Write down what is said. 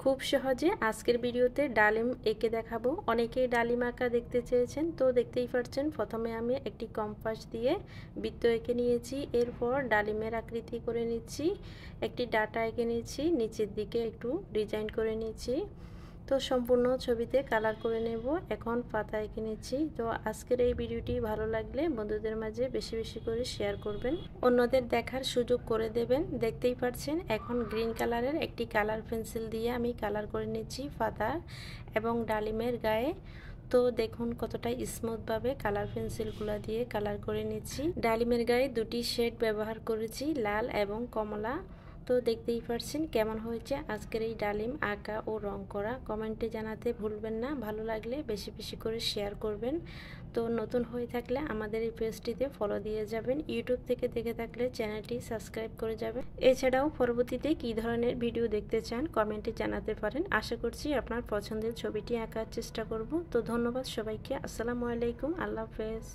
খুব সহজে আজকের ভিডিওতে ডালিম এঁকে দেখাবো। অনেকেই ডালিম আঁকা দেখতে চেয়েছেন, তো দেখতেই পাচ্ছেন প্রথমে আমি একটি কম্পাস দিয়ে বৃত্ত এঁকে নিয়েছি। এরপর ডালিমের আকৃতি করে নিচ্ছি, একটি ডাটা এঁকে নিচ্ছি, নিচের দিকে একটু ডিজাইন করে নিচ্ছি। তো সম্পূর্ণ ছবিতে কালার করে নেব। এখন পাতা এঁকে নিচ্ছি। তো আজকের এই ভিডিওটি ভালো লাগলে বন্ধুদের মাঝে বেশি বেশি করে শেয়ার করবেন, অন্যদের দেখার সুযোগ করে দেবেন। দেখতেই পাচ্ছেন এখন গ্রিন কালারের একটি কালার পেন্সিল দিয়ে আমি কালার করে নিচ্ছি পাতা এবং ডালিমের গায়ে। তো দেখুন কতটা স্মুথভাবে কালার পেন্সিলগুলো দিয়ে কালার করে নিচ্ছি। ডালিমের গায়ে দুটি শেড ব্যবহার করেছি, লাল এবং কমলা। তো দেখতেই পাচ্ছেন কেমন হয়েছে আজকের এই ডালিম আঁকা ও রং করা। কমেন্টে জানাতে ভুলবেন না। ভালো লাগলে বেশি বেশি করে শেয়ার করবেন। তো নতুন হয়ে থাকলে আমাদের এই পেজটিতে ফলো দিয়ে যাবেন। ইউটিউব থেকে দেখে থাকলে চ্যানেলটি সাবস্ক্রাইব করে যাবেন। এছাড়াও পরবর্তীতে কী ধরনের ভিডিও দেখতে চান কমেন্টে জানাতে পারেন। আশা করছি আপনার পছন্দের ছবিটি আঁকার চেষ্টা করব। তো ধন্যবাদ সবাইকে। আসসালামু আলাইকুম, আল্লাহ হাফেজ।